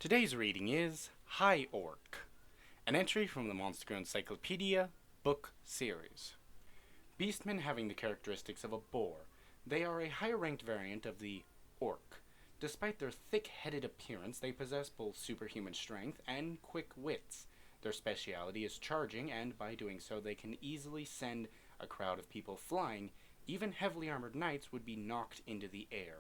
Today's reading is High Orc, an entry from the Monster Encyclopedia book series. Beastmen having the characteristics of a boar, they are a higher ranked variant of the orc. Despite their thick-headed appearance, they possess both superhuman strength and quick wits. Their speciality is charging, and by doing so they can easily send a crowd of people flying. Even heavily armored knights would be knocked into the air.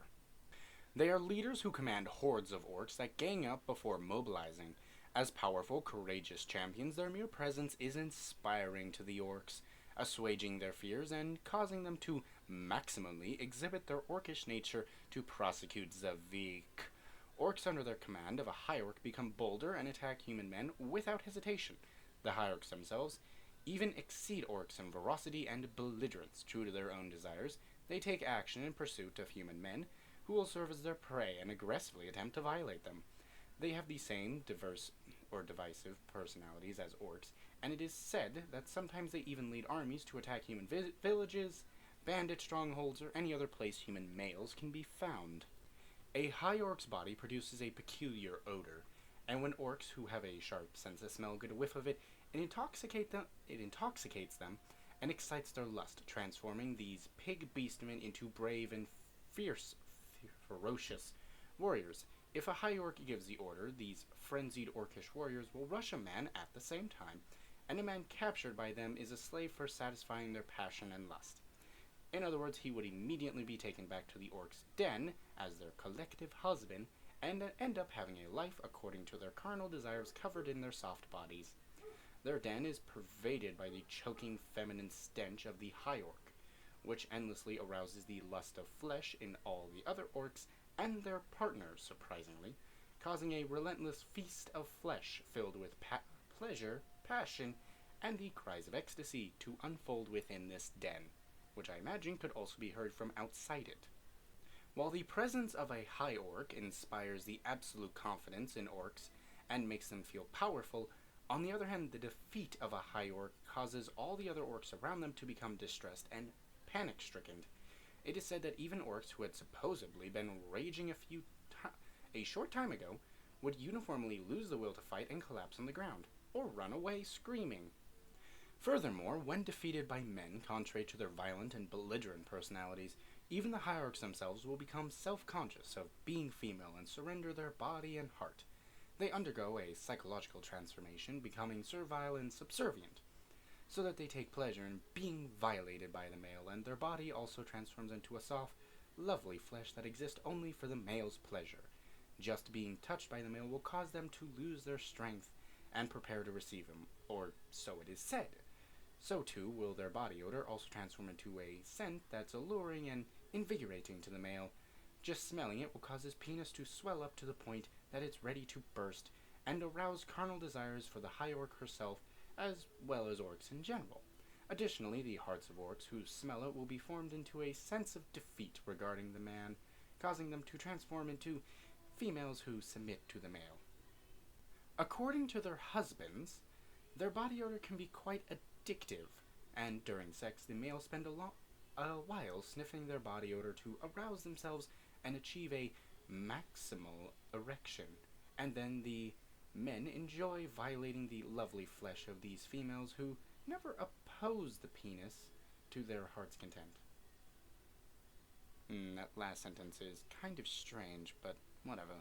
They are leaders who command hordes of orcs that gang up before mobilizing. As powerful, courageous champions, their mere presence is inspiring to the orcs, assuaging their fears and causing them to maximally exhibit their orcish nature to prosecute Zavik. Orcs under their command of a high orc become bolder and attack human men without hesitation. The high orcs themselves even exceed orcs in ferocity and belligerence. True to their own desires, they take action in pursuit of human men, who will serve as their prey and aggressively attempt to violate them. They have the same diverse or divisive personalities as orcs, and it is said that sometimes they even lead armies to attack human villages, bandit strongholds, or any other place human males can be found. A high orc's body produces a peculiar odor, and when orcs who have a sharp sense of smell get a whiff of it, it intoxicates them and excites their lust, transforming these pig beastmen into brave and ferocious warriors. If a high orc gives the order, these frenzied orcish warriors will rush a man at the same time, and a man captured by them is a slave for satisfying their passion and lust. In other words, he would immediately be taken back to the orc's den as their collective husband, and end up having a life according to their carnal desires covered in their soft bodies. Their den is pervaded by the choking feminine stench of the high orc, which endlessly arouses the lust of flesh in all the other orcs and their partners, surprisingly, causing a relentless feast of flesh filled with pleasure, passion, and the cries of ecstasy to unfold within this den, which I imagine could also be heard from outside it. While the presence of a high orc inspires the absolute confidence in orcs and makes them feel powerful, on the other hand, the defeat of a high orc causes all the other orcs around them to become distressed and panic-stricken. It is said that even orcs who had supposedly been raging a short time ago would uniformly lose the will to fight and collapse on the ground, or run away screaming. Furthermore, when defeated by men, contrary to their violent and belligerent personalities, even the high orcs themselves will become self-conscious of being female and surrender their body and heart. They undergo a psychological transformation, becoming servile and subservient, so that they take pleasure in being violated by the male, and their body also transforms into a soft, lovely flesh that exists only for the male's pleasure. Just being touched by the male will cause them to lose their strength and prepare to receive him, or so it is said. So too will their body odor also transform into a scent that's alluring and invigorating to the male. Just smelling it will cause his penis to swell up to the point that it's ready to burst, and arouse carnal desires for the high orc herself, as well as orcs in general. Additionally, the hearts of orcs who smell it will be formed into a sense of defeat regarding the man, causing them to transform into females who submit to the male. According to their husbands, their body odor can be quite addictive, and during sex, the males spend a while sniffing their body odor to arouse themselves and achieve a maximal erection, and then the men enjoy violating the lovely flesh of these females who never oppose the penis to their heart's content. That last sentence is kind of strange, but whatever.